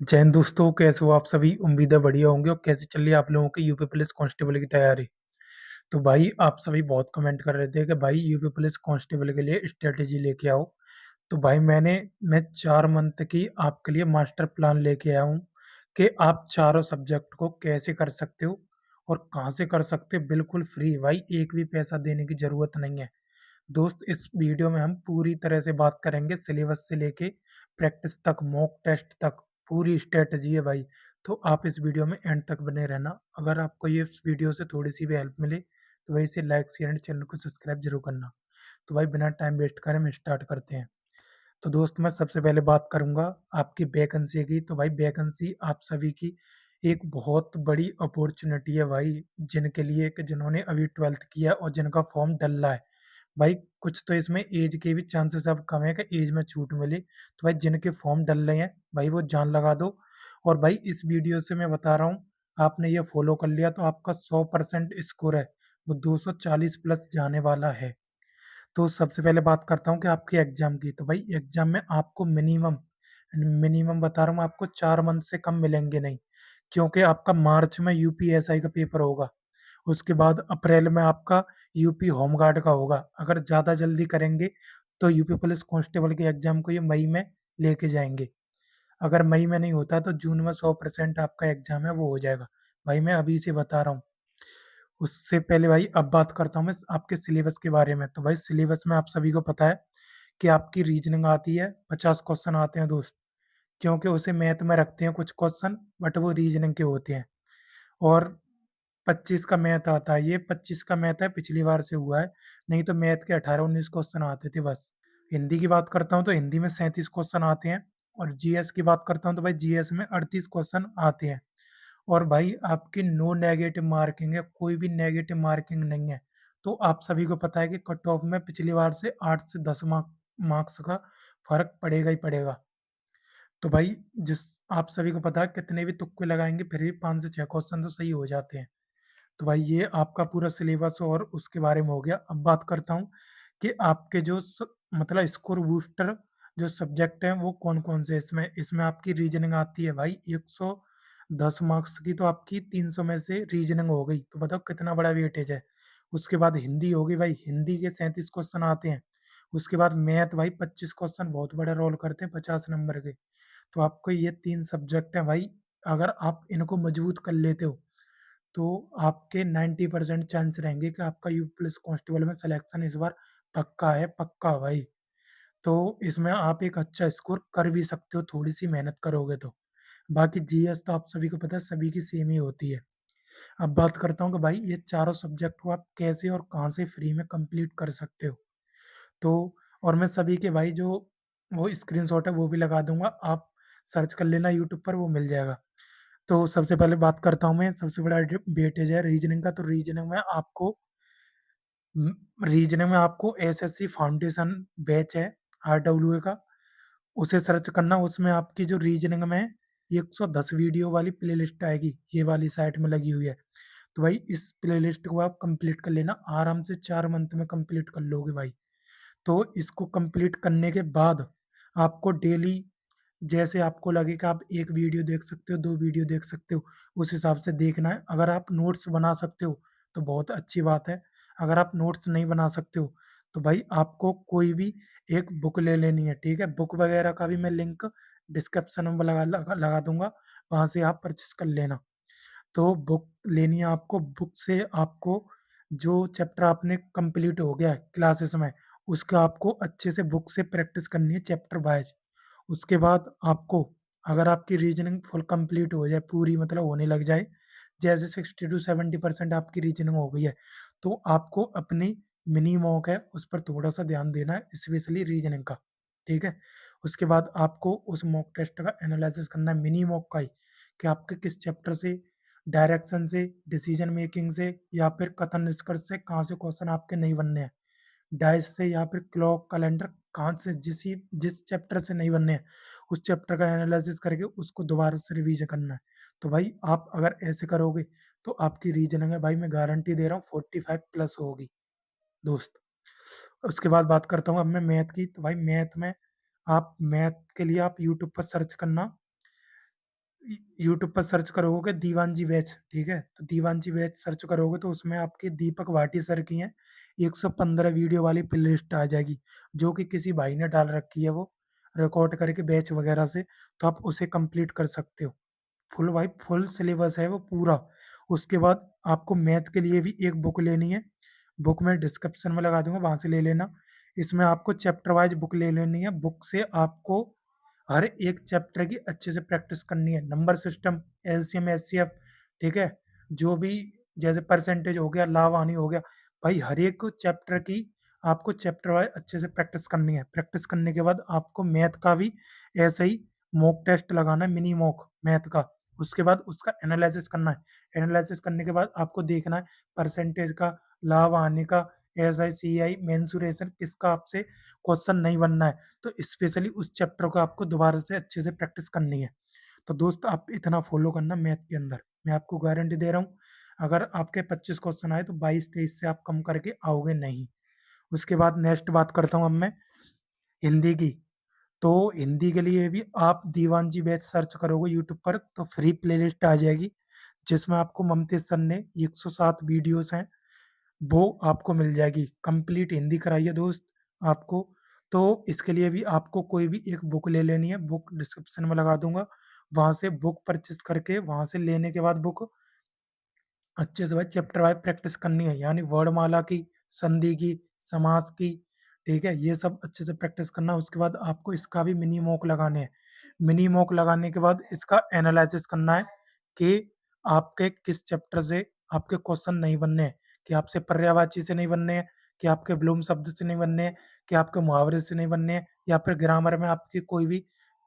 जय हिंद दोस्तों, कैसे हो आप सभी? उम्मीद है बढ़िया होंगे। और कैसे चल रही है आप लोगों की यूपी पुलिस कांस्टेबल की तैयारी? तो भाई आप सभी बहुत कमेंट कर रहे थे कि भाई यूपी पुलिस कांस्टेबल के लिए स्ट्रेटेजी लेके आओ। तो भाई मैं 4 मंथ की आपके लिए मास्टर प्लान लेके आया हूँ कि आप चारों सब्जेक्ट को कैसे कर सकते हो और कहाँ से कर सकते हो, बिल्कुल फ्री भाई, एक भी पैसा देने की जरूरत नहीं है। दोस्त, इस वीडियो में हम पूरी तरह से बात करेंगे, सिलेबस से लेके प्रैक्टिस तक, मॉक टेस्ट तक, पूरी स्ट्रेटजी है भाई। तो आप इस वीडियो में एंड तक बने रहना। अगर आपको ये इस वीडियो से थोड़ी सी भी हेल्प मिले तो भाई इसे लाइक शेयर एंड चैनल को सब्सक्राइब जरूर करना। तो भाई बिना टाइम वेस्ट करे हम स्टार्ट करते हैं। तो दोस्त, मैं सबसे पहले बात करूंगा आपकी वैकेंसी की। तो भाई वैकेंसी आप सभी की एक बहुत बड़ी अपॉर्चुनिटी है भाई, जिनके लिए कि जिन्होंने अभी 12th किया और जिनका फॉर्म डल रहा है। भाई कुछ तो इसमें एज के भी चांसेस अब कम है कि एज में छूट मिले। तो भाई जिनके फॉर्म डल रहे हैं भाई वो जान लगा दो। और भाई इस वीडियो से मैं बता रहा हूँ, आपने ये फॉलो कर लिया तो आपका 100% स्कोर है वो 240 प्लस जाने वाला है। तो सबसे पहले बात करता हूँ कि आपके एग्जाम की। तो भाई एग्जाम में आपको मिनिमम मिनिमम बता रहा हूँ, आपको 4 मंथ से कम मिलेंगे नहीं। क्योंकि आपका मार्च में यूपीएसआई का पेपर होगा, उसके बाद अप्रैल में आपका यूपी होमगार्ड का होगा। अगर ज़्यादा जल्दी करेंगे तो यूपी पुलिस कांस्टेबल के एग्जाम को ये मई में लेके जाएंगे। अगर मई में नहीं होता तो जून में 100% आपका एग्जाम है वो हो जाएगा। भाई मैं अभी से बता रहा हूँ। उससे पहले भाई अब बात करता हूँ मैं आपके सिलेबस के बारे में। तो भाई सिलेबस में आप सभी को पता है कि आपकी रीजनिंग आती है, 50 क्वेश्चन आते हैं दोस्त। क्योंकि उसे मैथ में रखते हैं कुछ क्वेश्चन, बट वो रीजनिंग के होते हैं। और 25 का मैथ आता है, ये 25 का मैथ है, पिछली बार से हुआ है। नहीं तो मैथ के 18-19 क्वेश्चन आते थे बस। हिंदी की बात करता हूँ तो हिंदी में 37 क्वेश्चन आते हैं। और जीएस की बात करता हूँ तो भाई जीएस में 38 क्वेश्चन आते हैं। और भाई आपकी नो नेगेटिव मार्किंग है, कोई भी नेगेटिव मार्किंग नहीं है। तो आप सभी को पता है कि कट ऑफ में पिछली बार से 8 से 10 मार्क्स का फर्क पड़ेगा ही पड़ेगा। तो भाई जिस आप सभी को पता है कितने भी तुक्के लगाएंगे फिर भी 5 से 6 क्वेश्चन तो सही हो जाते हैं। तो भाई ये आपका पूरा सिलेबस और उसके बारे में हो गया। अब बात करता हूँ कि आपके मतलब स्कोर बूस्टर जो सब्जेक्ट हैं वो कौन कौन से हैं। इसमें इसमें आपकी रीजनिंग आती है भाई, 110 मार्क्स की। तो आपकी 300 में से रीजनिंग हो गई, तो बताओ कितना बड़ा वेटेज है। उसके बाद हिंदी होगी भाई, हिंदी के 37 क्वेश्चन आते हैं। उसके बाद मैथ भाई 25 क्वेश्चन बहुत बड़ा रोल करते हैं, 50 नंबर के। तो आपको ये 3 सब्जेक्ट हैं भाई, अगर आप इनको मजबूत कर लेते हो तो आपके 90% चांस रहेंगे कि आपका यूपी पुलिस कांस्टेबल में सिलेक्शन इस बार पक्का है, पक्का भाई। तो इसमें आप एक अच्छा स्कोर कर भी सकते हो, थोड़ी सी मेहनत करोगे तो। बाकी जीएस तो आप सभी को पता है सभी की सेम ही होती है। अब बात करता हूँ कि भाई ये चारों सब्जेक्ट को आप कैसे और कहाँ से फ्री में कंप्लीट कर सकते हो। तो और मैं सभी के भाई जो वो स्क्रीनशॉट है वो भी लगा दूंगा, आप सर्च कर लेना यूट्यूब पर, वो मिल जाएगा। तो सबसे पहले बात करता हूँ मैं, सबसे बड़ा वेटेज है रीजनिंग का। तो रीजनिंग में आपको एसएससी फाउंडेशन बैच है, आरडब्ल्यूए का, उसे सर्च करना। उसमें आपकी जो रीजनिंग में 110 वीडियो वाली प्लेलिस्ट आएगी, ये वाली साइट में लगी हुई है। तो भाई इस प्लेलिस्ट को आप कंप्लीट कर लेना, आराम से 4 मंथ में कंप्लीट कर लोगे भाई। तो इसको कंप्लीट करने के बाद आपको डेली जैसे आपको लगे कि आप एक वीडियो देख सकते हो, 2 वीडियो देख सकते हो, उस हिसाब से देखना है। अगर आप नोट्स बना सकते हो तो बहुत अच्छी बात है। अगर आप नोट्स नहीं बना सकते हो तो भाई आपको कोई भी एक बुक ले लेनी है, ठीक है। बुक वगैरह का भी मैं लिंक डिस्क्रिप्शन में लगा दूंगा, वहां से आप परचेस कर लेना। तो बुक लेनी है आपको, बुक से आपको जो चैप्टर आपने कंप्लीट हो गया है क्लासेस में, उसका आपको अच्छे से बुक से प्रैक्टिस करनी है चैप्टर वाइज। उसके बाद आपको, अगर आपकी रीजनिंग फुल कंप्लीट हो जाए, पूरी मतलब होने लग जाए, जैसे 60 to 70% आपकी रीजनिंग हो गई है, तो आपको अपनी मिनी मॉक है उस पर थोड़ा सा ध्यान देना है, स्पेशली रीजनिंग का, ठीक है। उसके बाद आपको उस मॉक टेस्ट का एनालिसिस करना है, मिनी मॉक का ही, कि आपके किस चैप्टर से, डायरेक्शन से, डिसीजन मेकिंग से, या फिर कथन निष्कर्ष से कहाँ से क्वेश्चन आपके नहीं बनने हैं, डाइस से या फिर क्लॉक कैलेंडर कहाँ से, जिस चैप्टर से नहीं बनने हैं उस चैप्टर का एनालिसिस करके उसको दोबारा से रिवीजन करना है। तो भाई आप अगर ऐसे करोगे तो आपकी रीजनिंग है भाई, मैं गारंटी दे रहा हूँ 45 प्लस होगी दोस्त। उसके बाद बात करता हूँ अब मैं मैथ की। तो भाई मैथ में, आप मैथ के लिए आप यूट्यूब पर सर्च करना, यूट्यूब पर सर्च करोगे दीवान जी बैच, ठीक है? तो दीवान जी बैच सर्च करोगे तो उसमें आपके दीपक भाटी सर की हैं 115 वीडियो वाली प्लेलिस्ट आ जाएगी, जो कि किसी भाई ने डाल रखी है वो, रिकॉर्ड करके बैच वगैरह से, तो आप उसे कंप्लीट कर सकते हो। फुल भाई फुल सिलेबस है वो पूरा। उसके बाद आपको मैथ के लिए भी एक बुक लेनी है, बुक मैं डिस्क्रिप्शन में लगा दूँगा, वहाँ से ले लेना। इसमें आपको चैप्टर वाइज़ बुक ले लेनी है, बुक से आपको हर एक चैप्टर की अच्छे से प्रैक्टिस करनी है। नंबर सिस्टम, एलसीएम, एचसीएफ, ठीक है? जो भी जैसे परसेंटेज हो गया, लाभ हानि हो गया, भाई हर एक चैप्टर की आपको चैप्टर वाइज़ अच्छे से प्रैक्टिस करनी है। प्रैक्टिस करने के बाद आपको मैथ का भी ऐसे ही मॉक टेस्ट लगाना है, मिनी मॉक मैथ का। उसके बाद उसका एनालिसिस करना है। एनालिसिस करने के बाद आपको देखना है परसेंटेज का, लाभ हानि का, एसआई, सीआई, मेंसुरेशन किसका आपसे क्वेश्चन नहीं बनना है। तो स्पेशली उस चैप्टर को आपको दोबारा से अच्छे से प्रैक्टिस करनी है। तो दोस्त आप इतना फॉलो करना मैथ के अंदर, मैं आपको गारंटी दे रहा हूँ, अगर आपके 25 क्वेश्चन आए तो 22-23 से आप कम करके आओगे नहीं। उसके बाद नेक्स्ट बात करता हूँ अब मैं हिंदी की। तो हिंदी के लिए भी आप दीवान जी बैच सर्च करोगे यूट्यूब पर तो फ्री प्लेलिस्ट आ जाएगी, जिसमें आपको ममतेज सर ने 107 वीडियोस हैं वो आपको मिल जाएगी। कंप्लीट हिंदी कराई है दोस्त आपको। तो इसके लिए भी आपको कोई भी एक बुक ले लेनी है, बुक डिस्क्रिप्शन में लगा दूँगा। वहाँ से बुक परचेज़ करके वहाँ से लेने के बाद बुक अच्छे से भाई चैप्टर वाइज़ प्रैक्टिस करनी है, यानी वर्णमाला की, संधि की, समास की, ठीक है? ये सब अच्छे से प्रैक्टिस करना है। उसके बाद आपको इसका भी मिनी मॉक लगाने हैं। मिनी मॉक लगाने के बाद इसका एनालिसिस करना है कि आपके किस चैप्टर से आपके क्वेश्चन नहीं बनने हैं, कि आपसे पर्यायवाची से नहीं बनने हैं, कि आपके ब्लूम शब्द से नहीं बनने हैं, कि आपके मुहावरे से नहीं बनने हैं, या फिर ग्रामर में आपकी कोई भी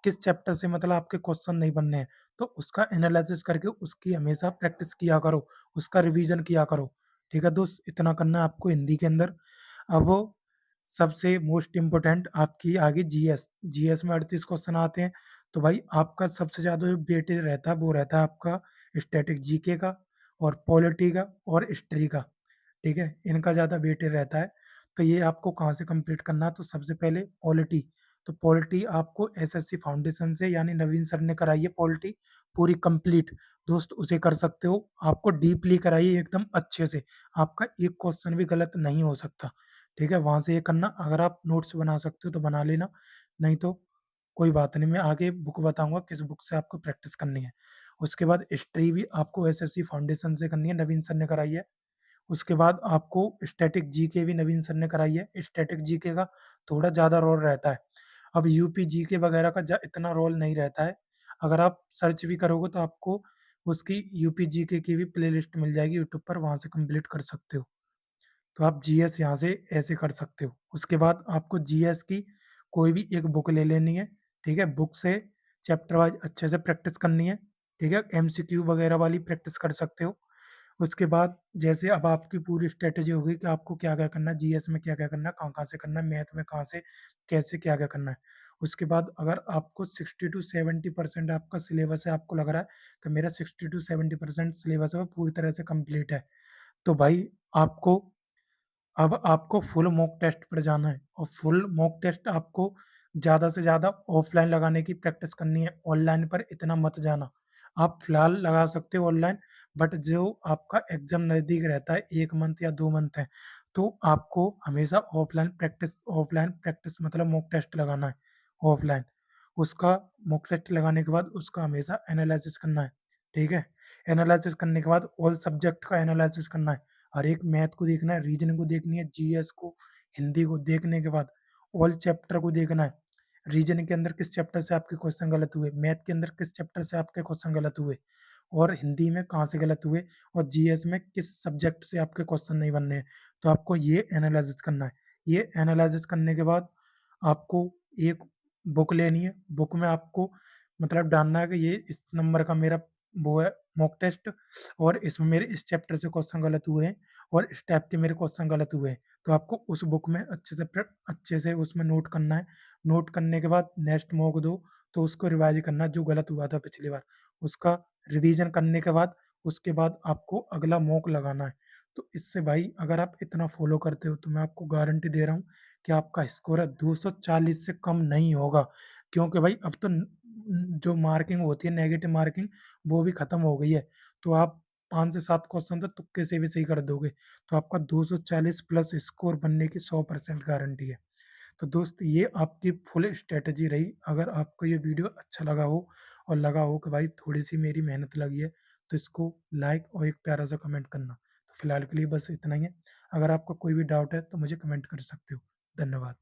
किस चैप्टर से मतलब आपके क्वेश्चन नहीं बनने हैं। तो उसका एनालिसिस करके उसकी हमेशा प्रैक्टिस किया करो। उसका रिवीजन किया करो। ठीक है दोस्त? इतना करना है आपको हिंदी के अंदर। अब सबसे मोस्ट इम्पोर्टेंट आपकी आ गई जीएस। जीएस में 38 क्वेश्चन आते हैं। तो भाई आपका सबसे ज़्यादा जो वेटेज रहता है वो रहता है आपका स्टैटिक जीके का और पॉलिटी का और हिस्ट्री का। ठीक है? इनका ज़्यादा वेटेज रहता है। तो ये आपको कहाँ से कंप्लीट करना है, तो सबसे पहले पॉलिटी। तो पॉलिटी आपको एसएससी फाउंडेशन से यानी नवीन सर ने कराई है पॉलिटी पूरी कंप्लीट। दोस्त उसे कर सकते हो। आपको डीपली कराइए एकदम अच्छे से। आपका एक क्वेश्चन भी गलत नहीं हो सकता। ठीक है? वहाँ से ये करना। अगर आप नोट्स बना सकते हो तो बना लेना, नहीं तो कोई बात नहीं, मैं आगे बुक बताऊँगा किस बुक से आपको प्रैक्टिस करनी है। उसके बाद हिस्ट्री भी आपको एसएससी फाउंडेशन से करनी है, नवीन सर ने कराई है। उसके बाद आपको स्टैटिक जीके भी नवीन सर ने कराई है। स्टैटिक जीके का थोड़ा ज़्यादा रोल रहता है। अब यूपी जीके वगैरह का इतना रोल नहीं रहता है। अगर आप सर्च भी करोगे तो आपको उसकी यूपी जीके की भी प्लेलिस्ट मिल जाएगी यूट्यूब पर, वहाँ से कंप्लीट कर सकते हो। तो आप जीएस यहाँ से ऐसे कर सकते हो। उसके बाद आपको जीएस की कोई भी एक बुक ले लेनी है, ठीक है? बुक से चैप्टर वाइज़ अच्छे से प्रैक्टिस करनी है, ठीक है? एमसीक्यू वगैरह वाली प्रैक्टिस कर सकते हो। उसके बाद जैसे अब आपकी पूरी स्ट्रैटेजी हो गई कि आपको क्या-क्या करना है, जीएस में क्या-क्या करना है, कहाँ-कहाँ से करना है, मैथ में कहाँ से, कैसे क्या-क्या करना है। उसके बाद अगर आपको 60 टू 70% आपका सिलेबस है, आपको लग रहा है कि मेरा 60 टू 70% सिलेबस है वो पूरी तरह से कंप्लीट है, तो भाई आपको अब आपको फुल मॉक टेस्ट पर जाना है और फुल मॉक टेस्ट आपको ज़्यादा से ज़्यादा ऑफ़लाइन लगाने की प्रैक्टिस करनी है, ऑनलाइन पर इतना मत जाना। आप फ़िलहाल लगा सकते हो ऑनलाइन, बट जो आपका एग्ज़ाम नज़दीक रहता है 1 मंथ या 2 मंथ है, तो आपको हमेशा ऑफ़लाइन प्रैक्टिस मतलब मॉक टेस्ट लगाना है, ऑफ़लाइन। उसका मॉक टेस्ट लगाने के बाद उसका हमेशा एनालिसिस करना है, ठीक है? एनालिसिस करने के बाद ऑल सब्जेक्ट का एनालिसिस करना है। हर एक मैथ को देखना है, रीजनिंग को देखनी है, जीएस को, हिंदी को देखने के बाद ऑल चैप्टर को देखना है। रीजनिंग के अंदर किस चैप्टर से आपके क्वेश्चन गलत हुए, मैथ के अंदर किस चैप्टर से आपके क्वेश्चन गलत हुए और हिंदी में कहाँ से गलत हुए और जीएस में किस सब्जेक्ट से आपके क्वेश्चन नहीं बनने हैं। तो आपको ये एनालिसिस करना है। ये एनालिसिस करने के बाद आपको एक बुक लेनी है। बुक में आपको मतलब डालना है कि ये इस नंबर का मेरा वो है मॉक टेस्ट और इसमें मेरे इस चैप्टर से क्वेश्चन गलत हुए हैं और इस टाइप के मेरे क्वेश्चन गलत हुए हैं। तो आपको उस बुक में अच्छे से उसमें नोट करना है। नोट करने के बाद नेक्स्ट मॉक दो तो उसको रिवाइज़ करना है जो गलत हुआ था पिछली बार। उसका रिवीजन करने के बाद उसके बाद आपको अगला मॉक लगाना है। तो इससे भाई अगर आप इतना फ़ॉलो करते हो तो मैं आपको गारंटी दे रहा हूँ कि आपका स्कोर है 240 से कम नहीं होगा। क्योंकि भाई अब तो जो मार्किंग होती है नेगेटिव मार्किंग वो भी खत्म हो गई है। तो आप 5 से 7 क्वेश्चन तो तुक्के से भी सही कर दोगे। तो आपका 240 प्लस स्कोर बनने की 100% गारंटी है। तो दोस्त ये आपकी फुल स्ट्रैटेजी रही। अगर आपको ये वीडियो अच्छा लगा हो और लगा हो कि भाई थोड़ी-सी मेरी मेहनत लगी है, तो इसको लाइक और एक प्यारा-सा कमेंट करना। तो फिलहाल के लिए बस इतना ही है। अगर आपको कोई भी डाउट है तो मुझे कमेंट कर सकते हो। धन्यवाद।